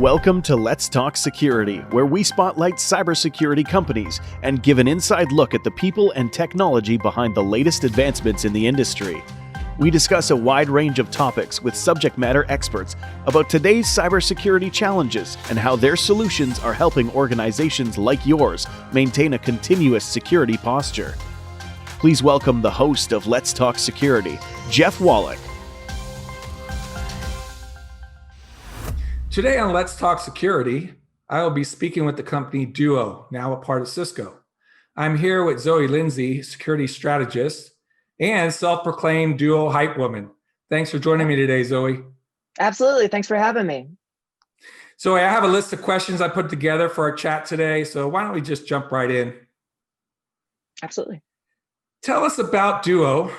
Welcome to Let's Talk Security, where we spotlight cybersecurity companies and give an inside look at the people and technology behind the latest advancements in the industry. We discuss a wide range of topics with subject matter experts about today's cybersecurity challenges and how their solutions are helping organizations like yours maintain a continuous security posture. Please welcome the host of Let's Talk Security, Jeff Wolach. Today on Let's Talk Security, I will be speaking with the company Duo, now a part of Cisco. I'm here with Zoe Lindsey, security strategist, and self-proclaimed Duo hype woman. Thanks for joining me today, Zoe. Absolutely. Thanks for having me. So I have a list of questions I put together for our chat today. So why don't we just jump right in? Absolutely. Tell us about Duo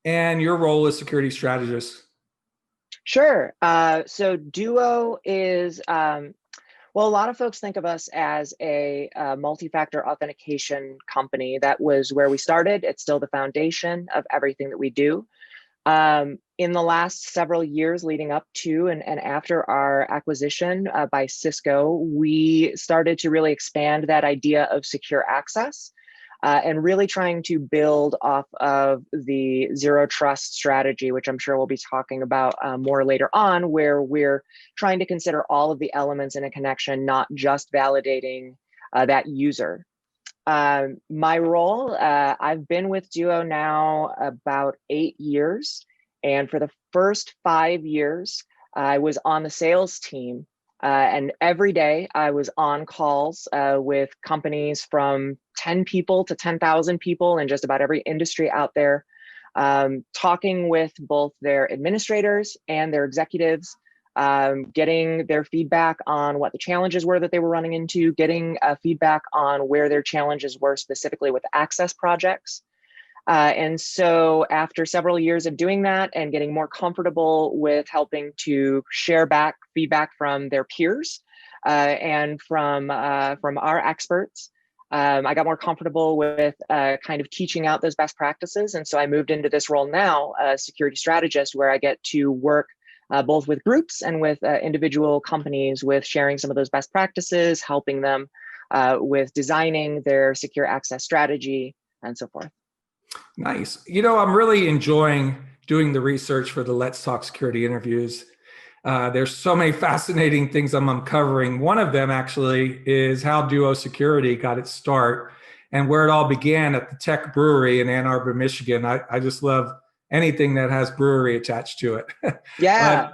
and your role as security strategist. Sure. So Duo is, well, a lot of folks think of us as a multi-factor authentication company. That was where we started. It's still the foundation of everything that we do. In the last several years leading up to and after our acquisition by Cisco, we started to really expand that idea of secure access. And really trying to build off of the zero trust strategy, which I'm sure we'll be talking about more later on, where we're trying to consider all of the elements in a connection, not just validating that user. My role, I've been with Duo now about 8 years. And for the first 5 years, I was on the sales team. And every day I was on calls with companies from 10 people to 10,000 people in just about every industry out there, talking with both their administrators and their executives, getting their feedback on what the challenges were that they were running into, getting feedback on where their challenges were specifically with access projects. And so after several years of doing that and getting more comfortable with helping to share back feedback from their peers and from our experts, I got more comfortable with kind of teaching out those best practices. And so I moved into this role now, security strategist, where I get to work both with groups and with individual companies with sharing some of those best practices, helping them with designing their secure access strategy and so forth. Nice. You know, I'm really enjoying doing the research for the Let's Talk Security interviews. There's so many fascinating things I'm uncovering. One of them actually is how Duo Security got its start and where it all began at the Tech Brewery in Ann Arbor, Michigan. I just love anything that has brewery attached to it. Yeah.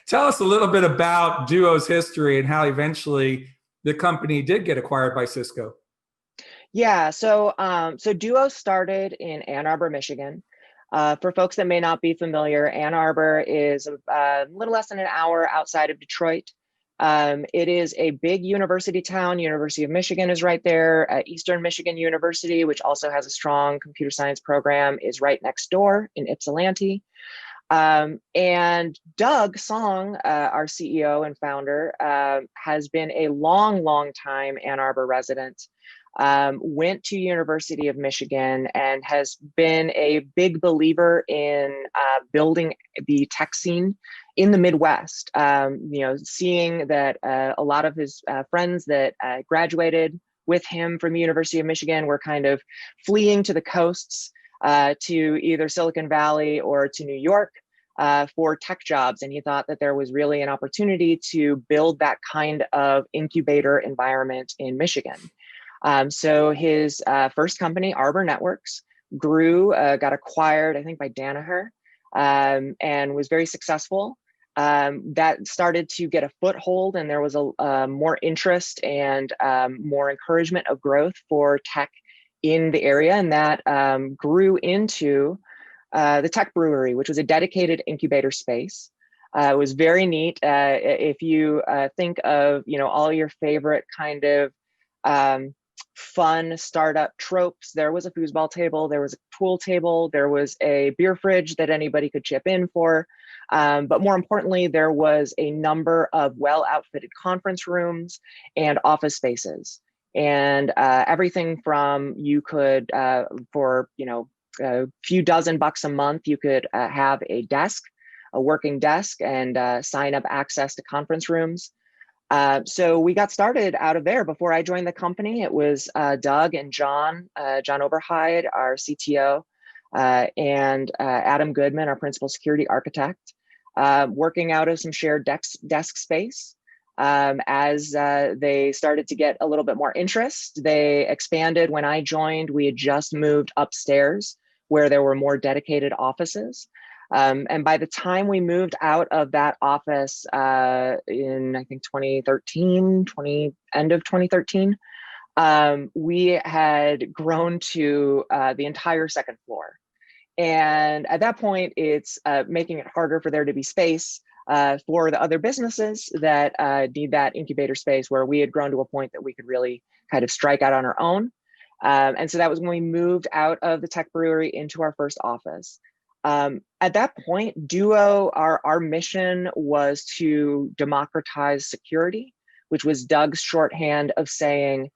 Tell us a little bit about Duo's history and how eventually the company did get acquired by Cisco. Yeah, so Duo started in Ann Arbor, Michigan. For folks that may not be familiar, Ann Arbor is a little less than an hour outside of Detroit. It is a big university town. University of Michigan is right there. Eastern Michigan University, which also has a strong computer science program, is right next door in Ypsilanti. And Doug Song, our CEO and founder, has been a long time Ann Arbor resident. Went to University of Michigan and has been a big believer in building the tech scene in the Midwest. Seeing that a lot of his friends that graduated with him from the University of Michigan were kind of fleeing to the coasts to either Silicon Valley or to New York for tech jobs. And he thought that there was really an opportunity to build that kind of incubator environment in Michigan. So his first company, Arbor Networks, grew, got acquired, I think, by Danaher, and was very successful. That started to get a foothold, and there was a more interest and more encouragement of growth for tech in the area, and that grew into the Tech Brewery, which was a dedicated incubator space. It was very neat. If you think of all your favorite kind of fun startup tropes, there was a foosball table, there was a pool table, there was a beer fridge that anybody could chip in for. But more importantly, there was a number of well-outfitted conference rooms and office spaces. And everything from you could, for a few dozen bucks a month, you could have a desk, a working desk, and sign up access to conference rooms. So we got started out of there. Before I joined the company, it was Doug and John Oberheide, our CTO, and Adam Goodman, our principal security architect, working out of some shared desk space. As they started to get a little bit more interest, they expanded. When I joined, we had just moved upstairs where there were more dedicated offices. And by the time we moved out of that office in, I think, 2013, end of 2013, we had grown to the entire second floor. And at that point, it's making it harder for there to be space for the other businesses that need that incubator space, where we had grown to a point that we could really kind of strike out on our own. And so that was when we moved out of the tech brewery into our first office. At that point, Duo, our mission was to democratize security, which was Doug's shorthand of saying,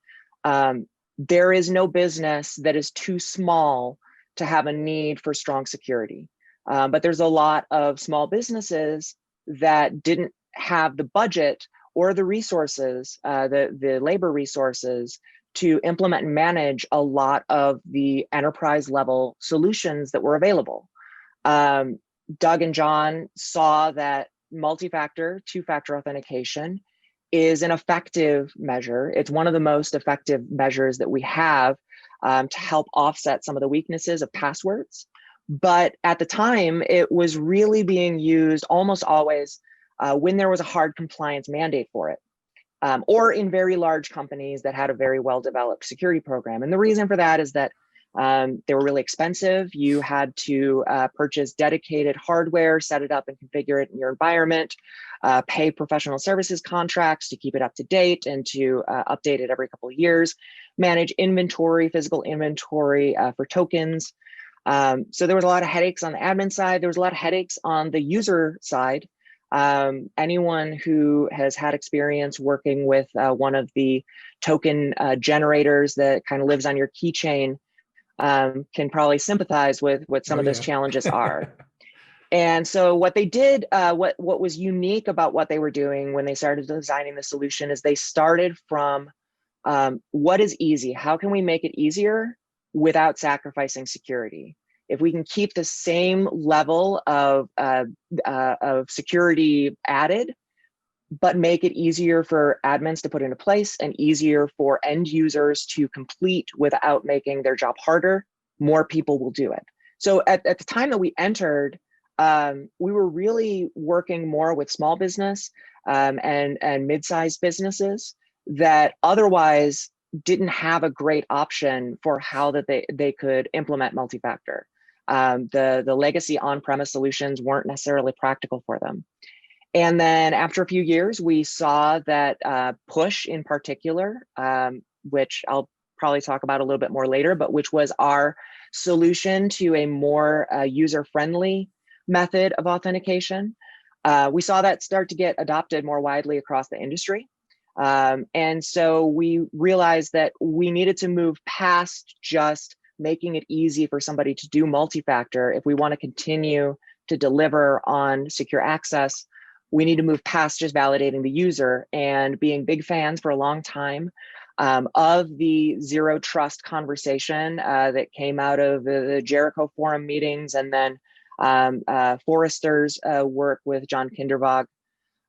there is no business that is too small to have a need for strong security. But there's a lot of small businesses that didn't have the budget or the resources, the labor resources to implement and manage a lot of the enterprise level solutions that were available. Doug and John saw that multi-factor, two-factor authentication is an effective measure. It's one of the most effective measures that we have to help offset some of the weaknesses of passwords. But at the time, it was really being used almost always when there was a hard compliance mandate for it, or in very large companies that had a very well-developed security program. And the reason for that is that they were really expensive. You had to purchase dedicated hardware, set it up and configure it in your environment, pay professional services contracts to keep it up to date and to update it every couple of years, manage inventory, physical inventory for tokens. So there was a lot of headaches on the admin side. There was a lot of headaches on the user side. Anyone who has had experience working with one of the token generators that kind of lives on your keychain can probably sympathize with what some of those challenges are. And so what they did, what was unique about what they were doing when they started designing the solution is they started from what is easy? How can we make it easier without sacrificing security? If we can keep the same level of security added, but make it easier for admins to put into place and easier for end users to complete without making their job harder, more people will do it. So at the time that we entered, we were really working more with small business and mid-sized businesses that otherwise didn't have a great option for how that they could implement multi-factor. The legacy on-premise solutions weren't necessarily practical for them. And then after a few years, we saw that push in particular, which I'll probably talk about a little bit more later, but which was our solution to a more user-friendly method of authentication. We saw that start to get adopted more widely across the industry. And so we realized that we needed to move past just making it easy for somebody to do multi-factor. If we want to continue to deliver on secure access, we need to move past just validating the user. And being big fans for a long time of the zero trust conversation that came out of the Jericho Forum meetings, and then Forrester's work with John Kindervag,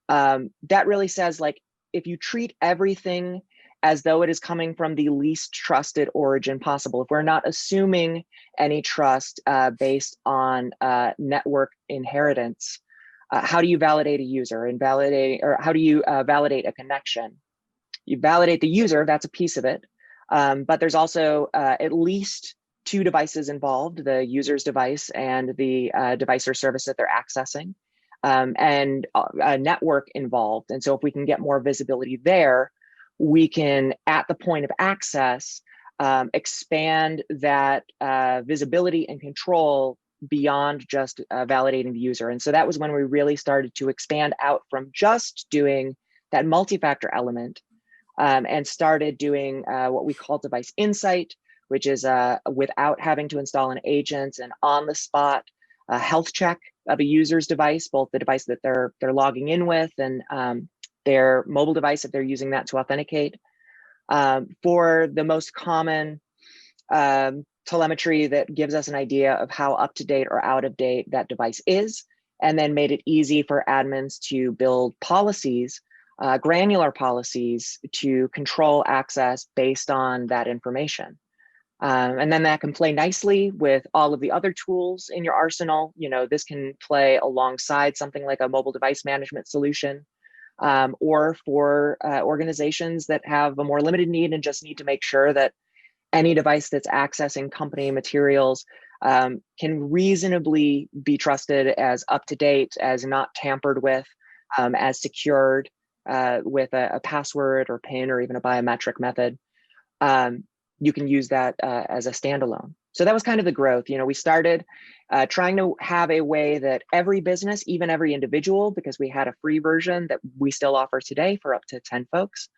that really says, like, if you treat everything as though it is coming from the least trusted origin possible, if we're not assuming any trust based on network inheritance, how do you validate a user and how do you validate a connection? You validate the user, that's a piece of it. But there's also at least two devices involved, the user's device and the device or service that they're accessing, and a network involved. And so if we can get more visibility there, we can, at the point of access, expand that visibility and control beyond just validating the user. And so that was when we really started to expand out from just doing that multi-factor element and started doing what we call device insight, which is without having to install an agent, and on the spot health check of a user's device, both the device that they're logging in with and their mobile device if they're using that to authenticate. For the most common telemetry that gives us an idea of how up to date or out of date that device is, and then made it easy for admins to build policies, granular policies to control access based on that information. And then that can play nicely with all of the other tools in your arsenal. You know, this can play alongside something like a mobile device management solution, or for organizations that have a more limited need and just need to make sure that any device that's accessing company materials can reasonably be trusted as up to date, as not tampered with, as secured with a password or PIN or even a biometric method. You can use that as a standalone. So that was kind of the growth. You know, we started trying to have a way that every business, even every individual, because we had a free version that we still offer today for up to 10 folks,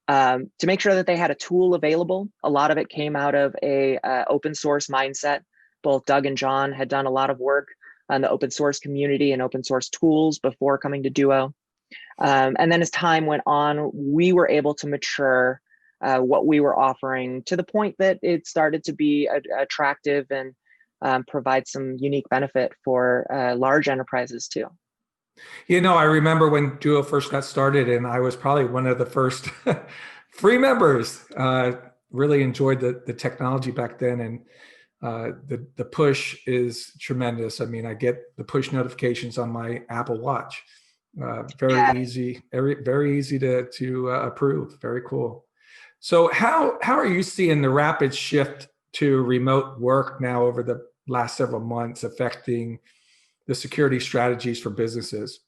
to make sure that they had a tool available. A lot of it came out of a open source mindset. Both Doug and John had done a lot of work on the open source community and open source tools before coming to Duo. And then as time went on, we were able to mature what we were offering to the point that it started to be attractive and provide some unique benefit for large enterprises too. You know, I remember when Duo first got started, and I was probably one of the first free members. Really enjoyed the technology back then, and the push is tremendous. I mean, I get the push notifications on my Apple Watch. Very easy, very easy to approve. Very cool. So how are you seeing the rapid shift to remote work now over the last several months affecting the security strategies for businesses?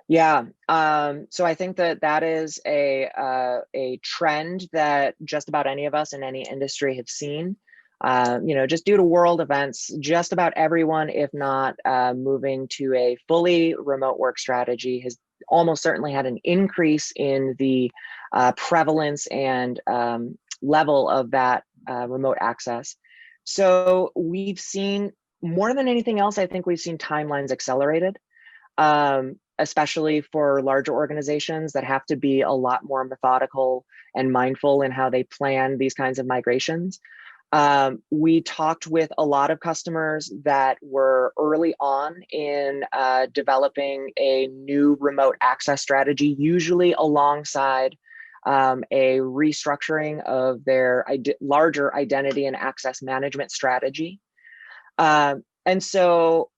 Yeah, so I think that is a trend that just about any of us in any industry have seen. You know, just due to world events, just about everyone, if not moving to a fully remote work strategy, has almost certainly had an increase in the prevalence and level of that remote access. So we've seen, more than anything else, I think we've seen timelines accelerated, especially for larger organizations that have to be a lot more methodical and mindful in how they plan these kinds of migrations. We talked with a lot of customers that were early on in developing a new remote access strategy, usually alongside a restructuring of their larger identity and access management strategy. And so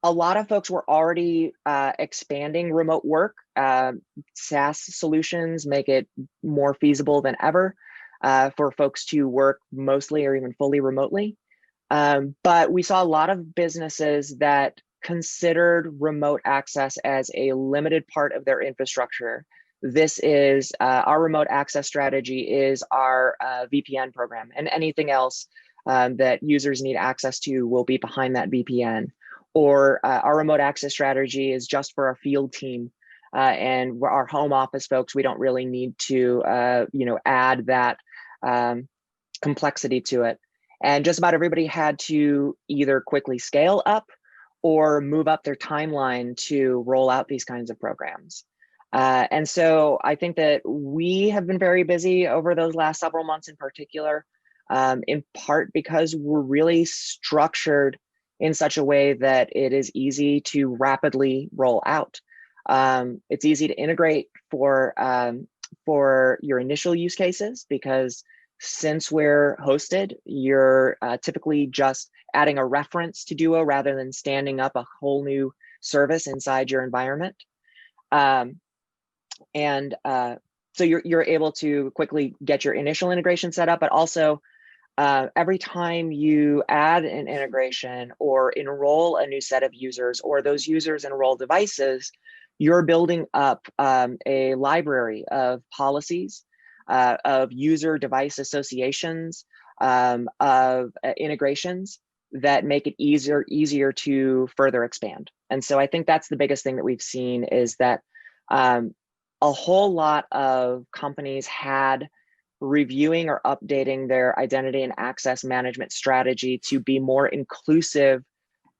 a lot of folks were already expanding remote work. SaaS solutions make it more feasible than ever for folks to work mostly or even fully remotely. But we saw a lot of businesses that considered remote access as a limited part of their infrastructure. This is our remote access strategy is our VPN program, and anything else that users need access to will be behind that VPN. Or our remote access strategy is just for our field team and our home office folks. We don't really need to, add that complexity to it. And just about everybody had to either quickly scale up or move up their timeline to roll out these kinds of programs. And so I think that we have been very busy over those last several months in particular, in part because we're really structured in such a way that it is easy to rapidly roll out. It's easy to integrate for your initial use cases, because since we're hosted, you're typically just adding a reference to Duo rather than standing up a whole new service inside your environment. So you're able to quickly get your initial integration set up, but also every time you add an integration or enroll a new set of users, or those users enroll devices, you're building up a library of policies, of user device associations, of integrations that make it easier to further expand. And so I think that's the biggest thing that we've seen, is that a whole lot of companies had reviewing or updating their identity and access management strategy to be more inclusive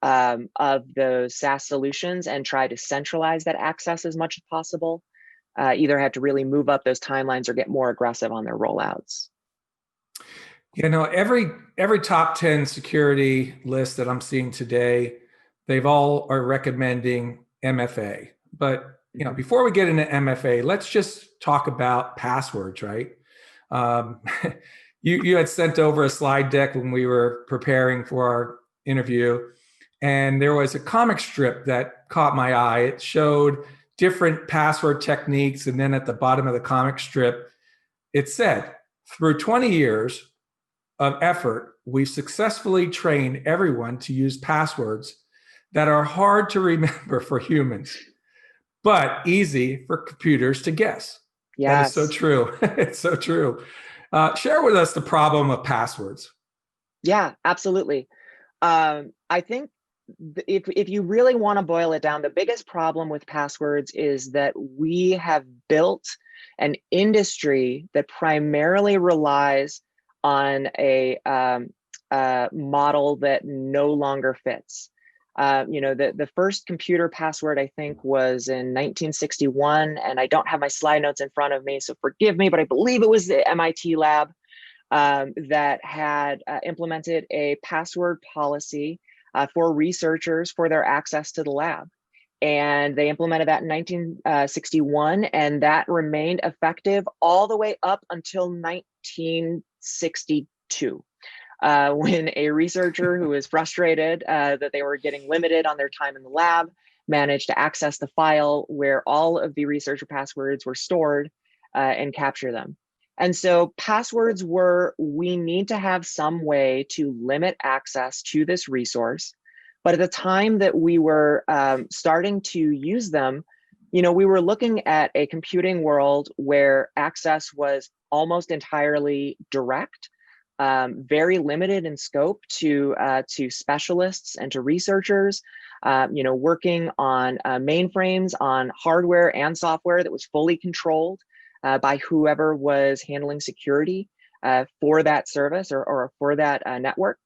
of those SaaS solutions and try to centralize that access as much as possible. either have to really move up those timelines or get more aggressive on their rollouts. Every top 10 security list that I'm seeing today, they've all are recommending MFA. But before we get into MFA, let's just talk about passwords, right? You had sent over a slide deck when we were preparing for our interview, and there was a comic strip that caught my eye. It showed different password techniques, and then at the bottom of the comic strip, it said, through 20 years of effort, we've successfully trained everyone to use passwords that are hard to remember for humans, but easy for computers to guess. Yes. That is so true. It's so true. Share with us the problem of passwords. Yeah, absolutely. I think if you really want to boil it down, the biggest problem with passwords is that we have built an industry that primarily relies on a model that no longer fits. The first computer password, I think, was in 1961, and I don't have my slide notes in front of me, so forgive me, but I believe it was the MIT lab that had implemented a password policy for researchers for their access to the lab. And they implemented that in 1961, and that remained effective all the way up until 1962. When a researcher who was frustrated that they were getting limited on their time in the lab managed to access the file where all of the researcher passwords were stored and capture them. And so passwords we need to have some way to limit access to this resource. But at the time that we were starting to use them, we were looking at a computing world where access was almost entirely direct, very limited in scope to specialists and to researchers, working on mainframes, on hardware and software that was fully controlled by whoever was handling security for that service or for that network.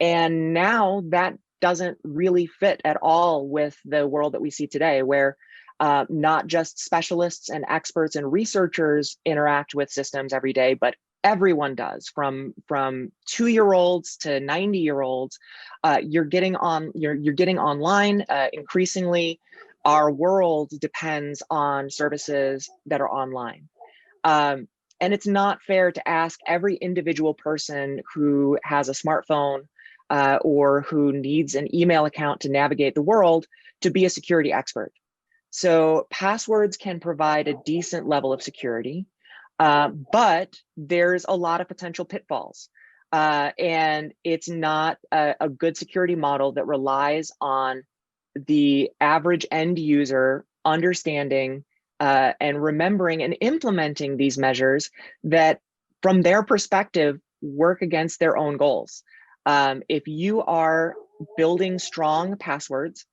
And now that doesn't really fit at all with the world that we see today, where not just specialists and experts and researchers interact with systems every day, but everyone does, from 2-year-olds to 90-year-olds. You're getting online increasingly. Our world depends on services that are online. And it's not fair to ask every individual person who has a smartphone or who needs an email account to navigate the world to be a security expert. So passwords can provide a decent level of security, but there's a lot of potential pitfalls. And it's not a good security model that relies on the average end user understanding and remembering and implementing these measures that, from their perspective, work against their own goals. If you are building strong passwords,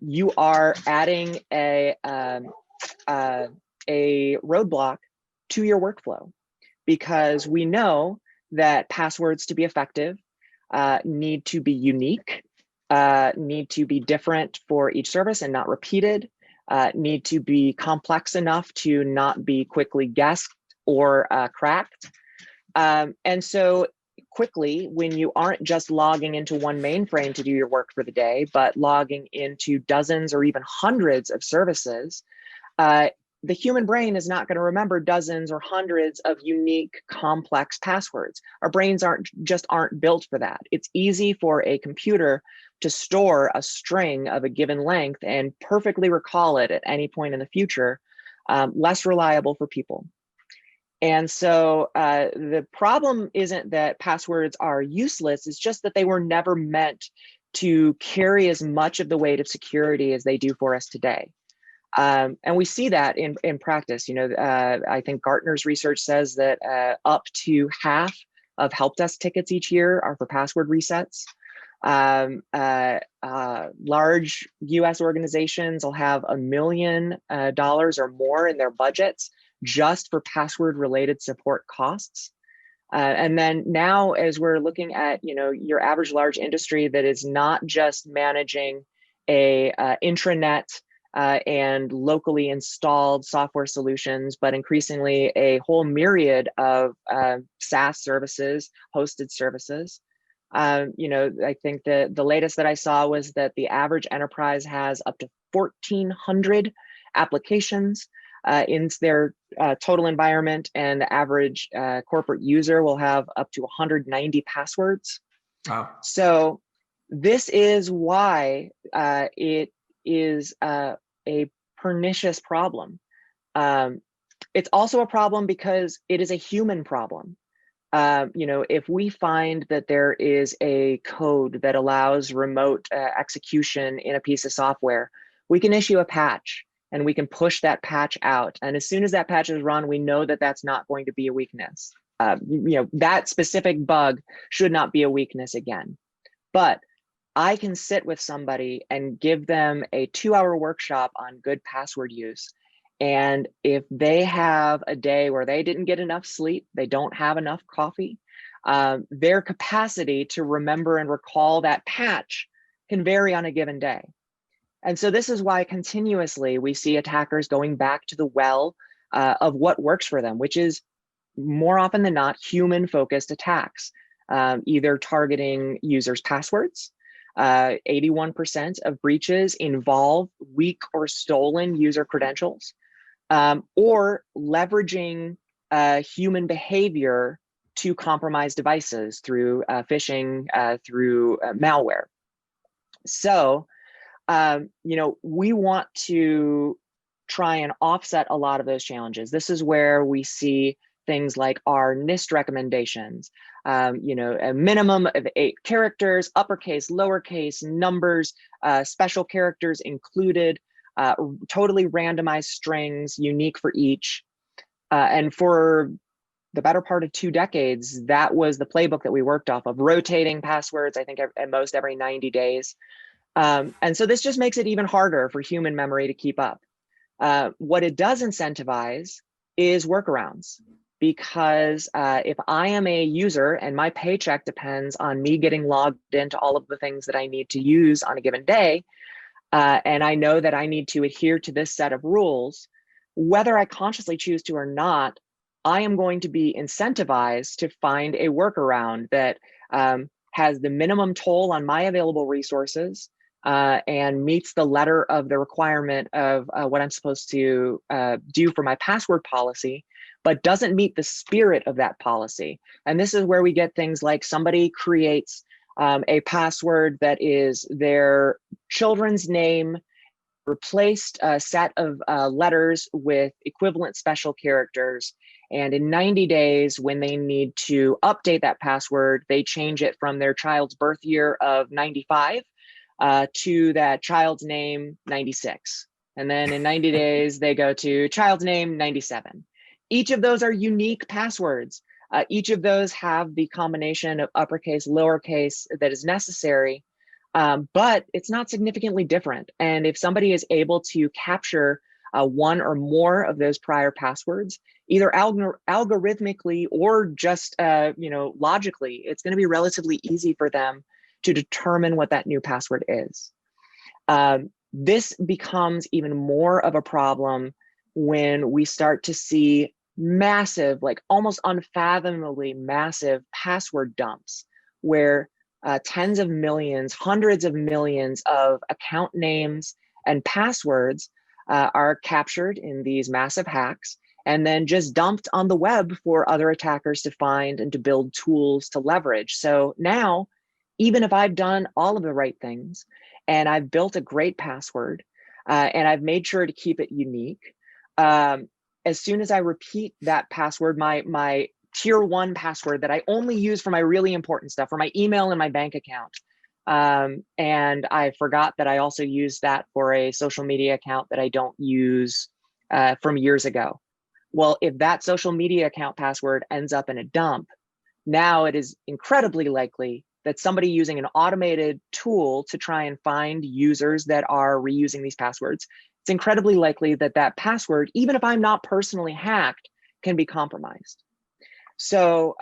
you are adding a roadblock to your workflow, because we know that passwords, to be effective, need to be unique, need to be different for each service and not repeated, need to be complex enough to not be quickly guessed or cracked. And so quickly, when you aren't just logging into one mainframe to do your work for the day, but logging into dozens or even hundreds of services, the human brain is not going to remember dozens or hundreds of unique, complex passwords. Our brains aren't built for that. It's easy for a computer to store a string of a given length and perfectly recall it at any point in the future, less reliable for people. And so the problem isn't that passwords are useless, it's just that they were never meant to carry as much of the weight of security as they do for us today. And we see that in practice. I think Gartner's research says that up to half of help desk tickets each year are for password resets. Large US organizations will have $1 million or more in their budgets just for password related support costs. And then now, as we're looking at your average large industry that is not just managing a intranet and locally installed software solutions, but increasingly a whole myriad of SaaS services, hosted services. I think that the latest that I saw was that the average enterprise has up to 1,400 applications in their total environment, and the average corporate user will have up to 190 passwords. Wow. So this is why it is a pernicious problem. It's also a problem because it is a human problem. If we find that there is a code that allows remote execution in a piece of software, we can issue a patch and we can push that patch out. And as soon as that patch is run, we know that that's not going to be a weakness. That specific bug should not be a weakness again. But I can sit with somebody and give them a 2-hour workshop on good password use. And if they have a day where they didn't get enough sleep, they don't have enough coffee, their capacity to remember and recall that patch can vary on a given day. And so this is why continuously we see attackers going back to the well of what works for them, which is more often than not human-focused attacks, either targeting users' passwords. 81% of breaches involve weak or stolen user credentials, or leveraging human behavior to compromise devices through phishing, through malware. So, we want to try and offset a lot of those challenges. This is where we see things like our NIST recommendations, a minimum of 8 characters, uppercase, lowercase, numbers, special characters included, totally randomized strings, unique for each. And for the better part of 2 decades, that was the playbook that we worked off of, rotating passwords, I think at most every 90 days. And so this just makes it even harder for human memory to keep up. What it does incentivize is workarounds, because if I am a user and my paycheck depends on me getting logged into all of the things that I need to use on a given day, and I know that I need to adhere to this set of rules, whether I consciously choose to or not, I am going to be incentivized to find a workaround that has the minimum toll on my available resources, and meets the letter of the requirement of what I'm supposed to do for my password policy, but doesn't meet the spirit of that policy. And this is where we get things like somebody creates a password that is their children's name, replaced a set of letters with equivalent special characters. And in 90 days, when they need to update that password, they change it from their child's birth year of 95 to that child's name 96. And then in 90 days, they go to child's name 97. Each of those are unique passwords. Each of those have the combination of uppercase, lowercase that is necessary, but it's not significantly different. And if somebody is able to capture one or more of those prior passwords, either algorithmically or just logically, it's going to be relatively easy for them to determine what that new password is. This becomes even more of a problem when we start to see massive, like almost unfathomably massive password dumps, where tens of millions, hundreds of millions of account names and passwords are captured in these massive hacks and then just dumped on the web for other attackers to find and to build tools to leverage. So now, even if I've done all of the right things and I've built a great password and I've made sure to keep it unique, as soon as I repeat that password, my tier 1 password that I only use for my really important stuff, for my email and my bank account, and I forgot that I also use that for a social media account that I don't use from years ago. Well, if that social media account password ends up in a dump, now it is incredibly likely that somebody using an automated tool to try and find users that are reusing these passwords, it's incredibly likely that that password, even if I'm not personally hacked, can be compromised. So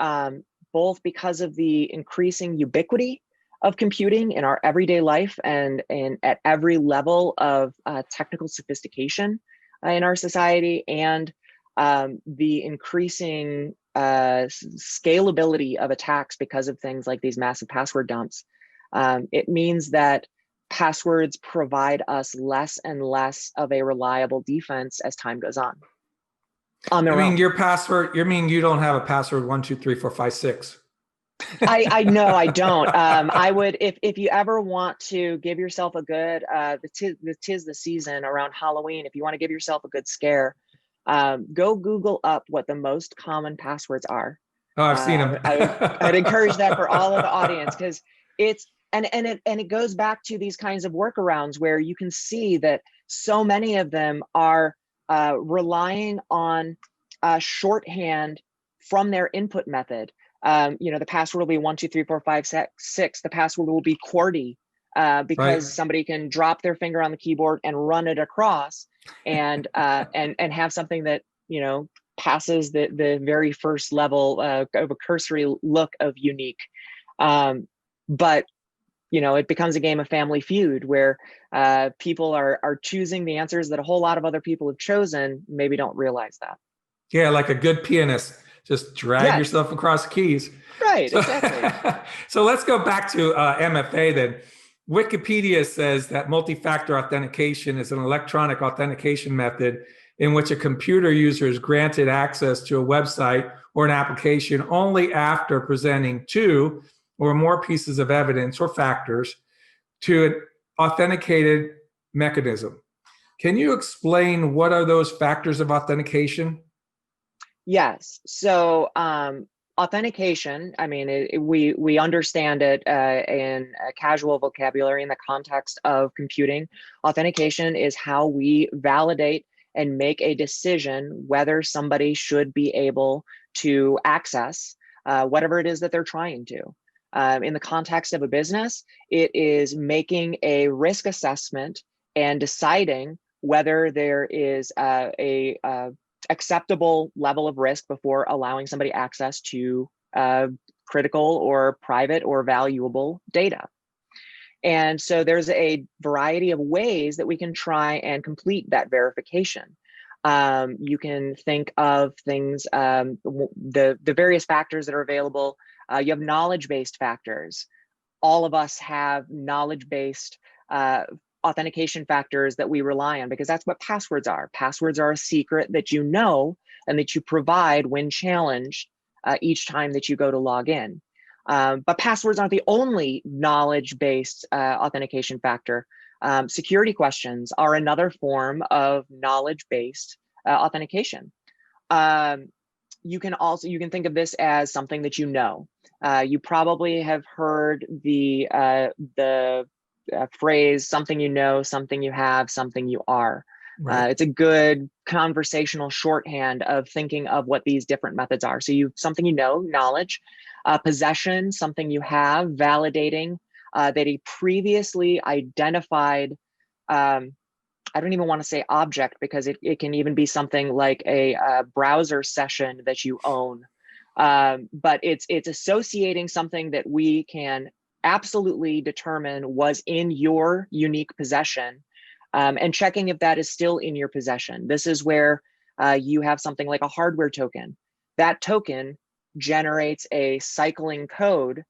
both because of the increasing ubiquity of computing in our everyday life and at every level of technical sophistication in our society, and the increasing scalability of attacks because of things like these massive password dumps. It means that passwords provide us less and less of a reliable defense as time goes on. You mean your password? You mean you don't have a password 1, 2, 3, 4, 5, 6? I know I don't. I would, if you ever want to give yourself a good, tis the season around Halloween. If you want to give yourself a good scare, go Google up what the most common passwords are. Oh, I've seen them. I'd encourage that for all of the audience, because it's and it goes back to these kinds of workarounds where you can see that so many of them are relying on shorthand from their input method. The password will be 1, 2, 3, 4, 5, 6. The password will be QWERTY because somebody can drop their finger on the keyboard and run it across and have something that passes the very first level of a cursory look of unique. But it becomes a game of Family Feud where people are choosing the answers that a whole lot of other people have chosen, maybe don't realize that. Yeah, like a good pianist, just drag yourself across the keys. Right, exactly. So let's go back to MFA then. Wikipedia says that multi-factor authentication is an electronic authentication method in which a computer user is granted access to a website or an application only after presenting 2 or more pieces of evidence or factors to an authenticated mechanism. Can you explain what are those factors of authentication? Yes. So authentication, I mean, we understand it in a casual vocabulary in the context of computing. Authentication is how we validate and make a decision whether somebody should be able to access whatever it is that they're trying to. In the context of a business, it is making a risk assessment and deciding whether there is a acceptable level of risk before allowing somebody access to critical or private or valuable data. And so there's a variety of ways that we can try and complete that verification. You can think of things, the various factors that are available. You have knowledge-based factors. All of us have knowledge-based authentication factors that we rely on, because that's what passwords are. Passwords are a secret that you know and that you provide when challenged each time that you go to log in. But passwords aren't the only knowledge-based authentication factor. Security questions are another form of knowledge-based authentication. You can think of this as something that you know. You probably have heard the phrase, something you know, something you have, something you are. Right. It's a good conversational shorthand of thinking of what these different methods are. So something you know, knowledge, possession, something you have, validating that a previously identified, I don't even want to say object, because it can even be something like a browser session that you own. But it's associating something that we can absolutely determine was in your unique possession, and checking if that is still in your possession. This is where you have something like a hardware token. That token generates a cycling code,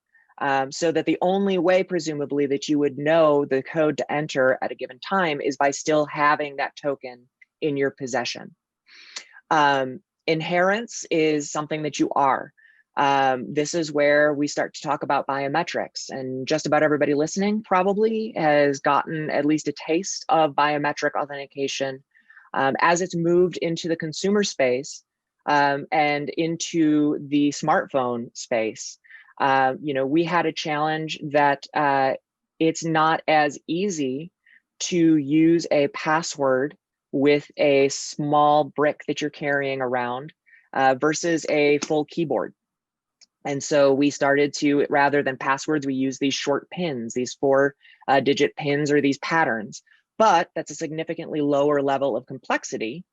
so that the only way, presumably, that you would know the code to enter at a given time is by still having that token in your possession. Inherence is something that you are. This is where we start to talk about biometrics, and just about everybody listening probably has gotten at least a taste of biometric authentication as it's moved into the consumer space and into the smartphone space. We had a challenge that it's not as easy to use a password with a small brick that you're carrying around versus a full keyboard. And so we started to, rather than passwords, we use these short pins, these 4-digit pins or these patterns. But that's a significantly lower level of complexity.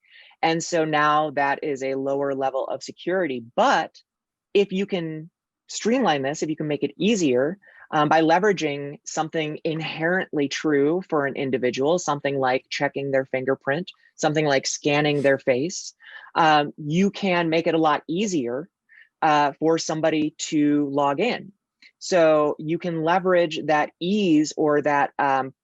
And so now that is a lower level of security. But if you can streamline this, if you can make it easier, by leveraging something inherently true for an individual, something like checking their fingerprint, something like scanning their face. You can make it a lot easier for somebody to log in. So you can leverage that ease or that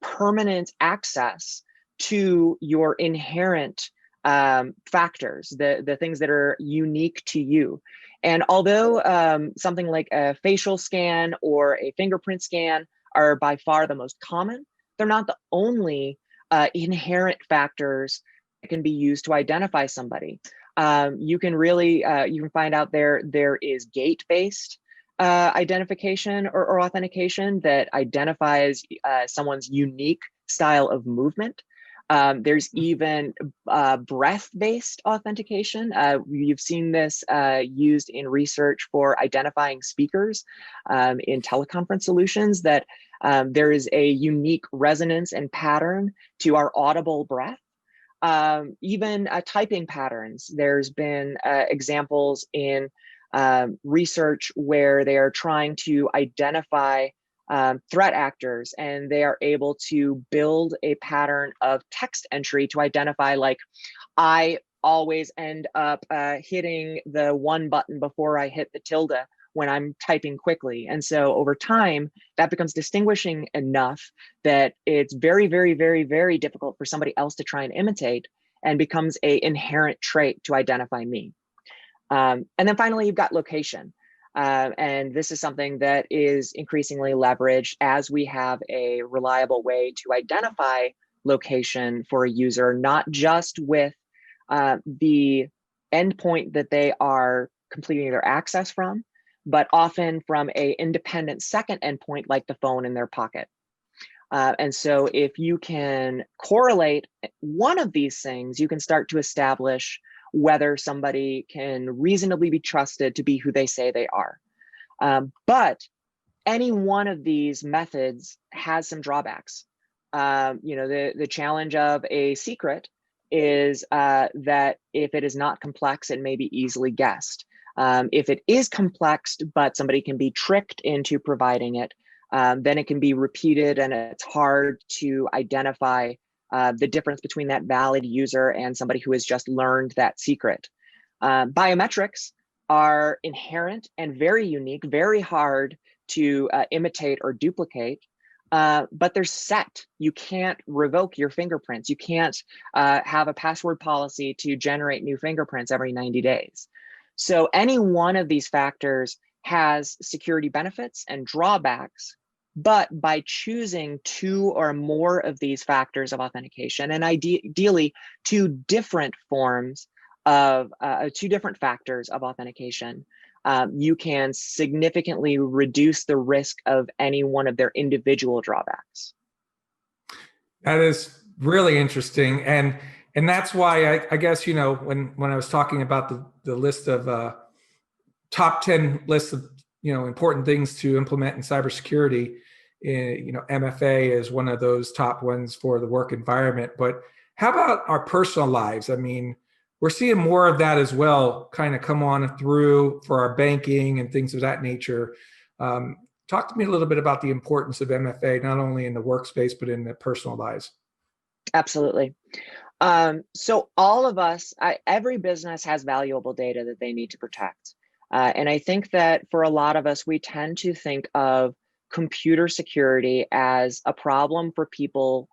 permanent access to your inherent factors, the things that are unique to you. And although something like a facial scan or a fingerprint scan are by far the most common, they're not the only inherent factors that can be used to identify somebody. You can really, you can find out there is gate-based identification or authentication that identifies someone's unique style of movement. There's even breath-based authentication. You've seen this used in research for identifying speakers in teleconference solutions, that there is a unique resonance and pattern to our audible breath. Even typing patterns. There's been examples in research where they are trying to identify threat actors, and they are able to build a pattern of text entry to identify, like, I always end up hitting the one button before I hit the tilde when I'm typing quickly. And so over time, that becomes distinguishing enough that it's very, very, very, very difficult for somebody else to try and imitate, and becomes an inherent trait to identify me. And then finally, you've got location. And this is something that is increasingly leveraged as we have a reliable way to identify location for a user, not just with the endpoint that they are completing their access from, but often from an independent second endpoint like the phone in their pocket. And so if you can correlate one of these things, you can start to establish whether somebody can reasonably be trusted to be who they say they are. But any one of these methods has some drawbacks. The challenge of a secret is that if it is not complex, it may be easily guessed. If it is complex, but somebody can be tricked into providing it, then it can be repeated, and it's hard to identify the difference between that valid user and somebody who has just learned that secret. Biometrics are inherent and very unique, very hard to imitate or duplicate, but they're set. You can't revoke your fingerprints. You can't have a password policy to generate new fingerprints every 90 days. So any one of these factors has security benefits and drawbacks, but by choosing two or more of these factors of authentication, and ideally two different forms of two different factors of authentication, you can significantly reduce the risk of any one of their individual drawbacks. That is really interesting. And that's why I guess, when I was talking about the list of top 10 lists of, important things to implement in cybersecurity, MFA is one of those top ones for the work environment. But how about our personal lives? I mean, we're seeing more of that as well, kind of come on through for our banking and things of that nature. Talk to me a little bit about the importance of MFA, not only in the workspace, but in the personal lives. Absolutely. So all of us, every business has valuable data that they need to protect. And I think that for a lot of us, we tend to think of computer security as a problem for people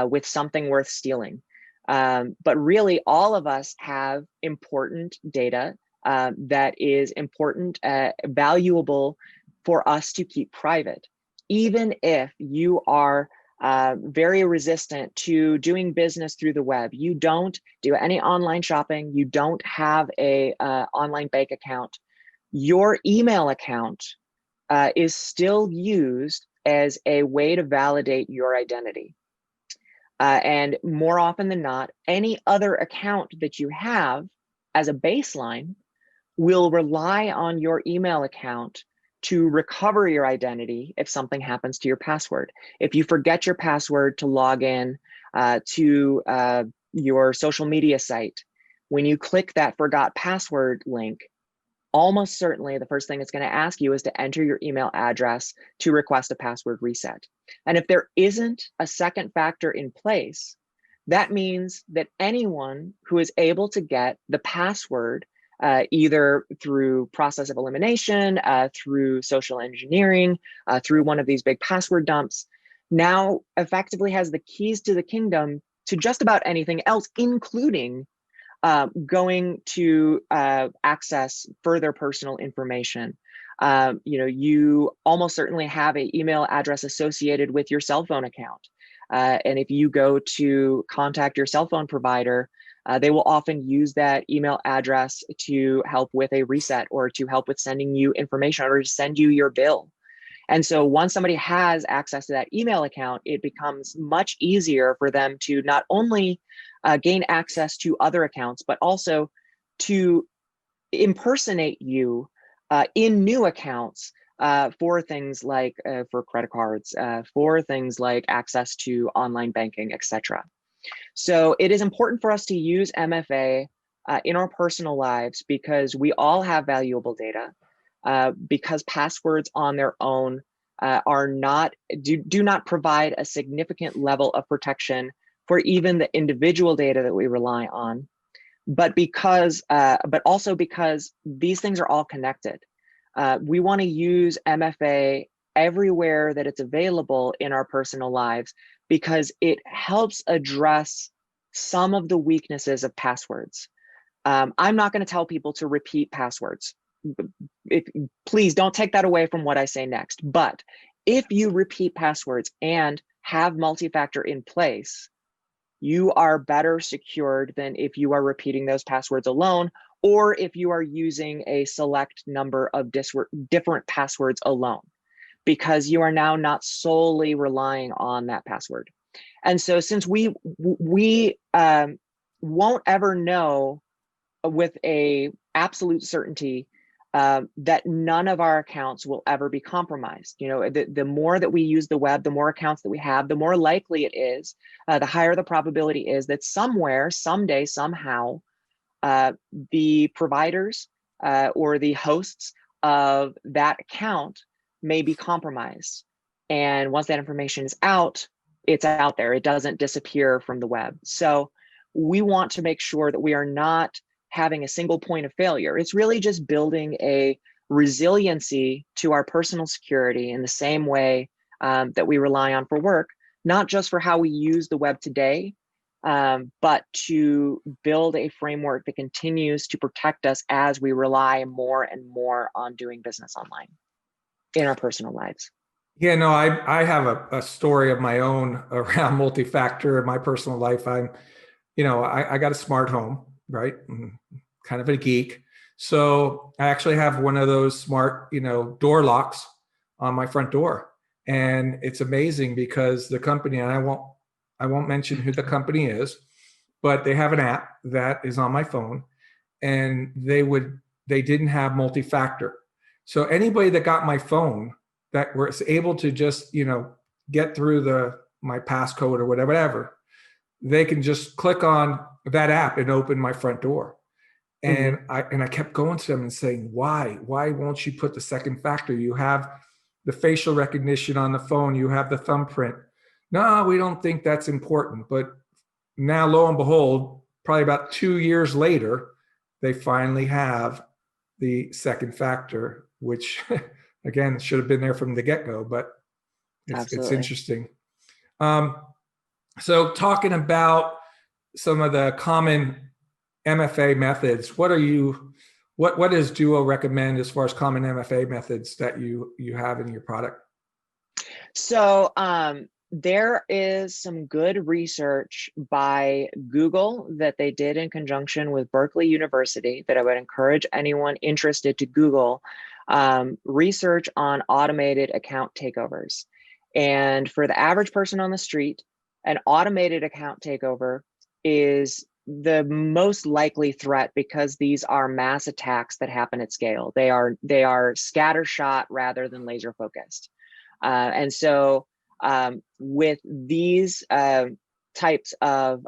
with something worth stealing. But really, all of us have important data that is important, valuable for us to keep private. Even if you are very resistant to doing business through the web, you don't do any online shopping, you don't have a online bank account, your email account is still used as a way to validate your identity. And more often than not, any other account that you have as a baseline will rely on your email account to recover your identity if something happens to your password. If you forget your password to log in to your social media site, when you click that forgot password link, almost certainly the first thing it's going to ask you is to enter your email address to request a password reset. And if there isn't a second factor in place, that means that anyone who is able to get the password, either through process of elimination, through social engineering, through one of these big password dumps, now effectively has the keys to the kingdom to just about anything else, including going to access further personal information. You almost certainly have an email address associated with your cell phone account. And if you go to contact your cell phone provider, they will often use that email address to help with a reset or to help with sending you information or to send you your bill. And so once somebody has access to that email account, it becomes much easier for them to not only gain access to other accounts, but also to impersonate you in new accounts for things like for credit cards, for things like access to online banking, etc. So it is important for us to use MFA in our personal lives because we all have valuable data. Because passwords on their own do not provide a significant level of protection for even the individual data that we rely on, but also because these things are all connected. We want to use MFA everywhere that it's available in our personal lives because it helps address some of the weaknesses of passwords. I'm not going to tell people to repeat passwords. Please don't take that away from what I say next. But if you repeat passwords and have multi-factor in place, you are better secured than if you are repeating those passwords alone, or if you are using a select number of different passwords alone, because you are now not solely relying on that password. And so since we won't ever know with a absolute certainty that none of our accounts will ever be compromised. The more that we use the web, the more accounts that we have, the more likely it is, the higher the probability is that somewhere, someday, somehow, the providers or the hosts of that account may be compromised. And once that information is out, it's out there. It doesn't disappear from the web. So we want to make sure that we are not having a single point of failure. It's really just building a resiliency to our personal security in the same way that we rely on for work, not just for how we use the web today, but to build a framework that continues to protect us as we rely more and more on doing business online in our personal lives. Yeah, no, I have a story of my own around multi-factor in my personal life. I got a smart home, right? I'm kind of a geek. So I actually have one of those smart, door locks on my front door. And it's amazing because the company, and I won't mention who the company is, but they have an app that is on my phone, and they didn't have multi-factor. So anybody that got my phone that was able to just, get through my passcode or whatever, they can just click on that app and open my front door. And I kept going to them and saying, why won't you put the second factor? You have the facial recognition on the phone, you have the thumbprint. No, we don't think that's important. But now, lo and behold, probably about 2 years later, they finally have the second factor, which again, should have been there from the get-go, but it's interesting. So talking about some of the common MFA methods, what does Duo recommend as far as common MFA methods that you have in your product? So there is some good research by Google that they did in conjunction with Berkeley University that I would encourage anyone interested to Google, research on automated account takeovers. And for the average person on the street, an automated account takeover is the most likely threat because these are mass attacks that happen at scale. They are scattershot rather than laser focused. And so with these types of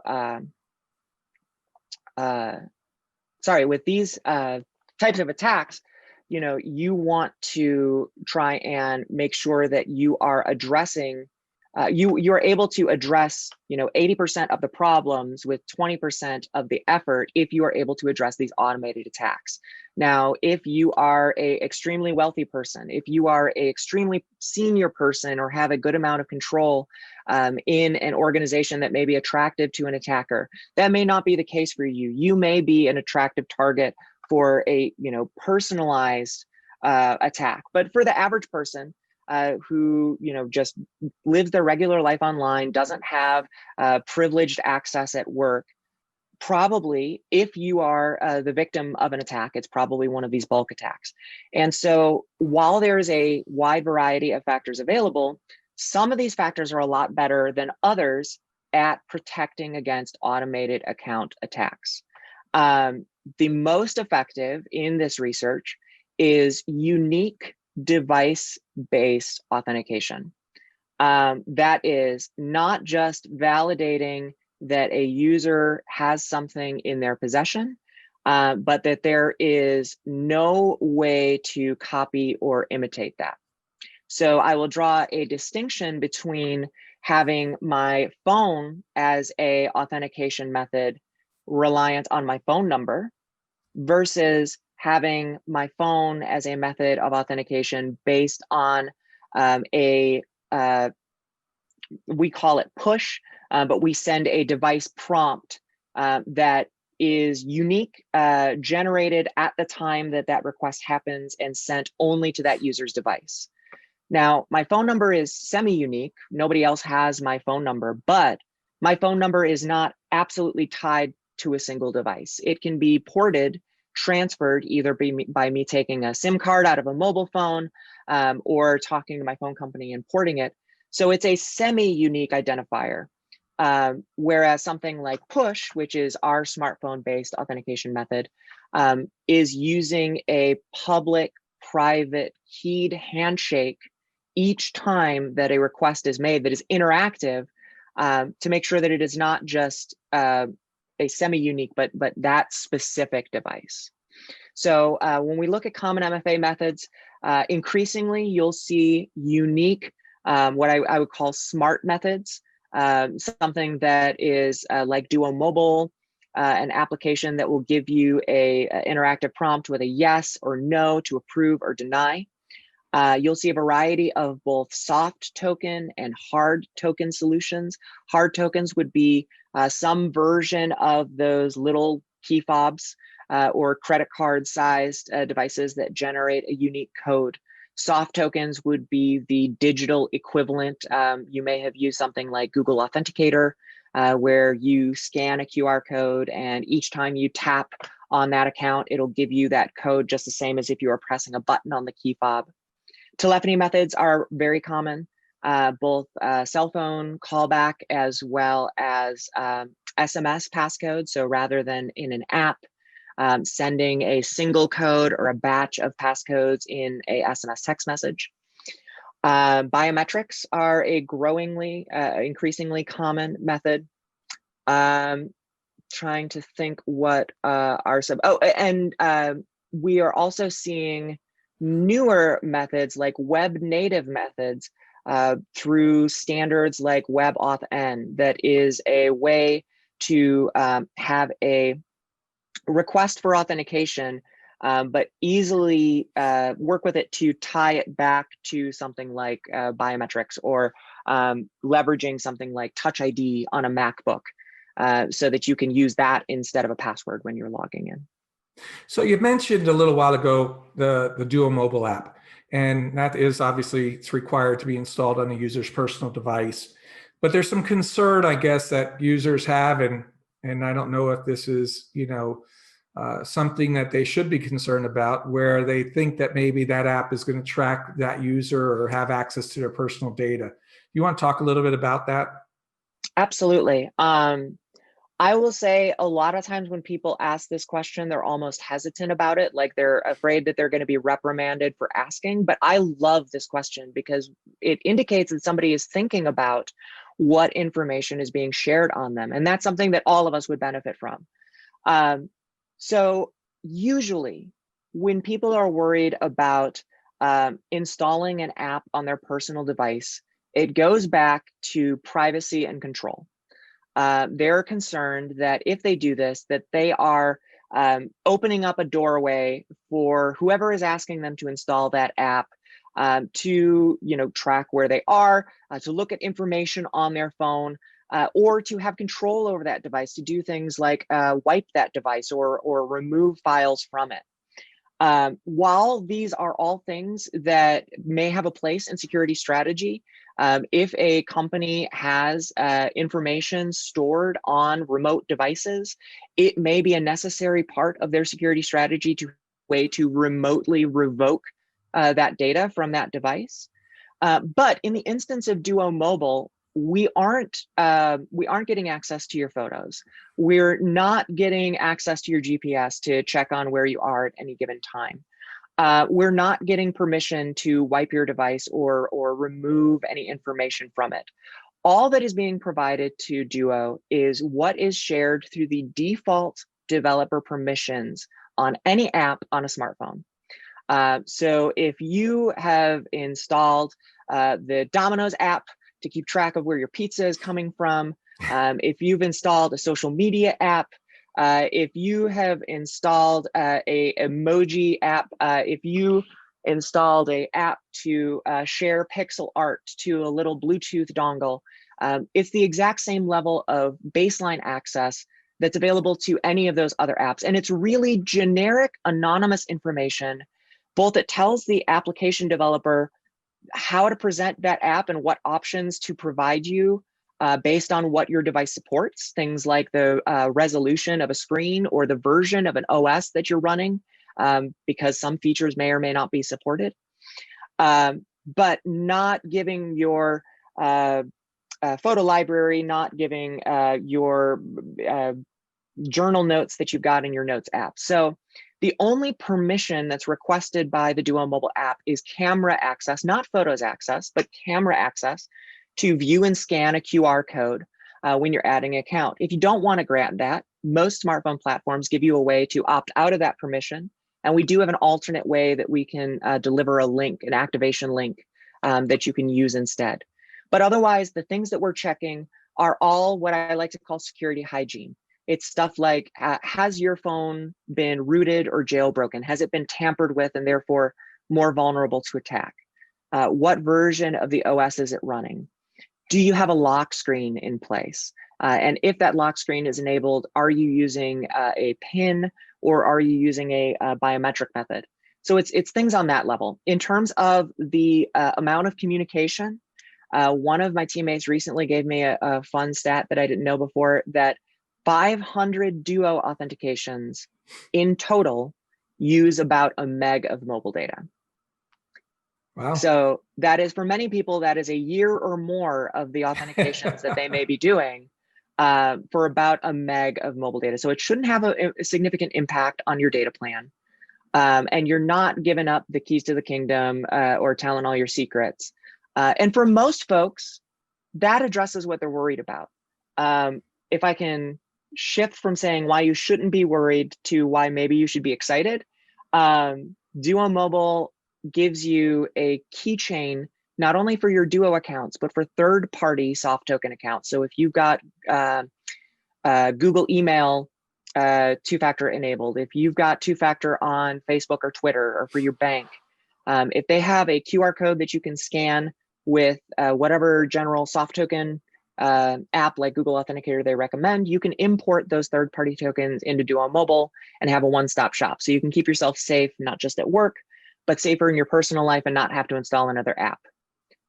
attacks, you want to try and make sure that you are addressing, you're able to address, 80% of the problems with 20% of the effort if you are able to address these automated attacks. Now, if you are a extremely wealthy person, if you are a extremely senior person or have a good amount of control in an organization that may be attractive to an attacker, that may not be the case for you. You may be an attractive target for a personalized attack. But for the average person who just lives their regular life online, doesn't have privileged access at work, probably if you are the victim of an attack, it's probably one of these bulk attacks. And so while there is a wide variety of factors available, some of these factors are a lot better than others at protecting against automated account attacks. The most effective in this research is unique device-based authentication. That is not just validating that a user has something in their possession, but that there is no way to copy or imitate that. So I will draw a distinction between having my phone as an authentication method reliant on my phone number versus having my phone as a method of authentication based on we call it push, but we send a device prompt that is unique, generated at the time that that request happens and sent only to that user's device. Now, my phone number is semi-unique. Nobody else has my phone number, but my phone number is not absolutely tied to a single device. It can be ported, transferred either by me taking a SIM card out of a mobile phone or talking to my phone company and porting it. So it's a semi-unique identifier. Whereas something like push, which is our smartphone-based authentication method, is using a public-private keyed handshake each time that a request is made that is interactive to make sure that it is not just a semi-unique, but that specific device. So when we look at common MFA methods, increasingly you'll see unique, what I would call smart methods, something that is like Duo Mobile, an application that will give you a interactive prompt with a yes or no to approve or deny. You'll see a variety of both soft token and hard token solutions. Hard tokens would be some version of those little key fobs or credit card sized devices that generate a unique code. Soft tokens would be the digital equivalent. You may have used something like Google Authenticator, where you scan a QR code and each time you tap on that account, it'll give you that code just the same as if you were pressing a button on the key fob. Telephony methods are very common, both cell phone callback as well as SMS passcode. So rather than in an app, sending a single code or a batch of passcodes in a SMS text message. Biometrics are a growingly, increasingly common method. Trying to think what are some, we are also seeing newer methods like web native methods through standards like WebAuthn, that is a way to have a request for authentication, but easily work with it to tie it back to something like biometrics or leveraging something like Touch ID on a MacBook so that you can use that instead of a password when you're logging in. So you mentioned a little while ago the Duo Mobile app, and that is obviously it's required to be installed on a user's personal device. But there's some concern, I guess, that users have, and I don't know if this is something that they should be concerned about, where they think that maybe that app is going to track that user or have access to their personal data. You want to talk a little bit about that? Absolutely. I will say a lot of times when people ask this question, they're almost hesitant about it, like they're afraid that they're going to be reprimanded for asking. But I love this question because it indicates that somebody is thinking about what information is being shared on them. And that's something that all of us would benefit from. So usually when people are worried about installing an app on their personal device, it goes back to privacy and control. They're concerned that if they do this, that they are opening up a doorway for whoever is asking them to install that app to track where they are, to look at information on their phone, or to have control over that device, to do things like wipe that device or remove files from it. While these are all things that may have a place in security strategy, if a company has information stored on remote devices, it may be a necessary part of their security strategy to remotely revoke that data from that device. But in the instance of Duo Mobile, we aren't getting access to your photos. We're not getting access to your GPS to check on where you are at any given time. We're not getting permission to wipe your device or remove any information from it. All that is being provided to Duo is what is shared through the default developer permissions on any app on a smartphone. So if you have installed the Domino's app to keep track of where your pizza is coming from, if you've installed a social media app, if you have installed a emoji app, if you installed a app to share pixel art to a little Bluetooth dongle, it's the exact same level of baseline access that's available to any of those other apps. And it's really generic, anonymous information, both that tells the application developer how to present that app and what options to provide you based on what your device supports, things like the resolution of a screen or the version of an OS that you're running, because some features may or may not be supported, but not giving your photo library, not giving your journal notes that you've got in your Notes app. So the only permission that's requested by the Duo Mobile app is camera access, not photos access, but camera access to view and scan a QR code when you're adding an account. If you don't want to grant that, most smartphone platforms give you a way to opt out of that permission. And we do have an alternate way that we can deliver a link, an activation link that you can use instead. But otherwise, the things that we're checking are all what I like to call security hygiene. It's stuff like, has your phone been rooted or jailbroken? Has it been tampered with and therefore more vulnerable to attack? What version of the OS is it running? Do you have a lock screen in place? And if that lock screen is enabled, are you using a PIN or are you using a biometric method? So it's things on that level. In terms of the amount of communication, one of my teammates recently gave me a fun stat that I didn't know before, that 500 Duo authentications in total use about a meg of mobile data. Wow. So that is, for many people, that is a year or more of the authentications that they may be doing for about a meg of mobile data. So it shouldn't have a significant impact on your data plan. And you're not giving up the keys to the kingdom or telling all your secrets. And for most folks, that addresses what they're worried about. If I can shift from saying why you shouldn't be worried to why maybe you should be excited, Duo Mobile gives you a keychain, not only for your Duo accounts, but for third-party soft token accounts. So if you've got Google email two-factor enabled, if you've got two-factor on Facebook or Twitter or for your bank, if they have a QR code that you can scan with whatever general soft token app like Google Authenticator they recommend, you can import those third-party tokens into Duo Mobile and have a one-stop shop. So you can keep yourself safe, not just at work, but safer in your personal life and not have to install another app.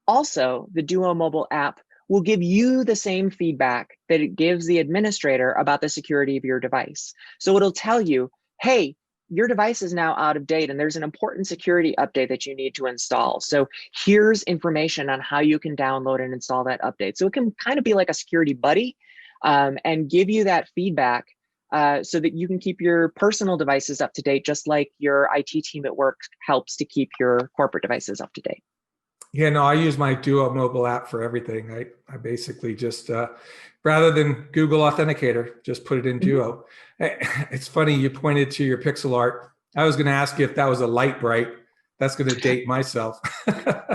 Also, the Duo Mobile app will give you the same feedback that it gives the administrator about the security of your device. So it'll tell you, hey, your device is now out of date and there's an important security update that you need to install. So here's information on how you can download and install that update. So it can kind of be like a security buddy and give you that feedback so that you can keep your personal devices up to date, just like your IT team at work helps to keep your corporate devices up to date. Yeah, no, I use my Duo Mobile app for everything. I basically just, rather than Google Authenticator, just put it in Duo. It's funny, you pointed to your pixel art. I was going to ask you if that was a light bright. That's going to date myself.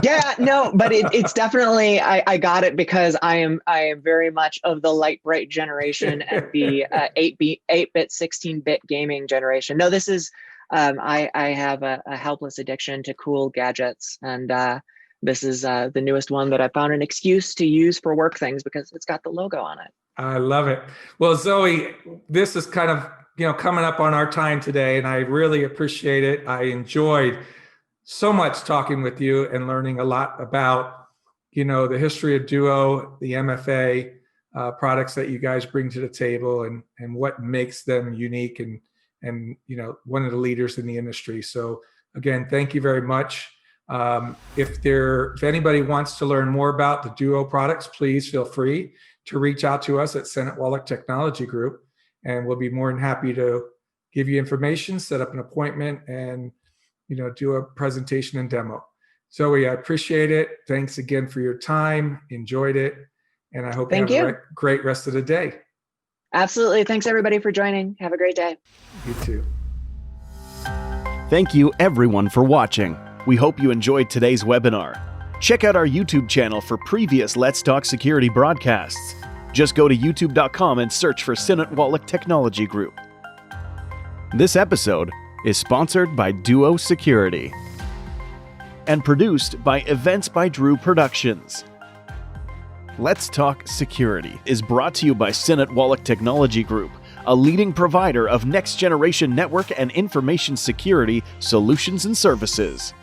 Yeah, no, but it's definitely, I got it because I am very much of the light bright generation and the 8-bit, 16-bit gaming generation. No, this is, I have a helpless addiction to cool gadgets, and this is the newest one that I found an excuse to use for work things because it's got the logo on it. I love it. Well, Zoe, this is kind of, coming up on our time today, and I really appreciate it. I enjoyed so much talking with you and learning a lot about, the history of Duo, the MFA products that you guys bring to the table, and what makes them unique and one of the leaders in the industry. So again, thank you very much. If anybody wants to learn more about the Duo products, please feel free to reach out to us at Sinnott Wolach Technology Group, and we'll be more than happy to give you information, set up an appointment, and do a presentation and demo. Zoe, I appreciate it. Thanks again for your time. Enjoyed it, and I hope you have a great rest of the day. Absolutely. Thanks everybody for joining. Have a great day. You too. Thank you everyone for watching. We hope you enjoyed today's webinar. Check out our YouTube channel for previous Let's Talk Security broadcasts. Just go to youtube.com and search for Sinnott Wolach Technology Group. This episode is sponsored by Duo Security and produced by Events by Drew Productions. Let's Talk Security is brought to you by Sinnott Wolach Technology Group, a leading provider of next-generation network and information security solutions and services.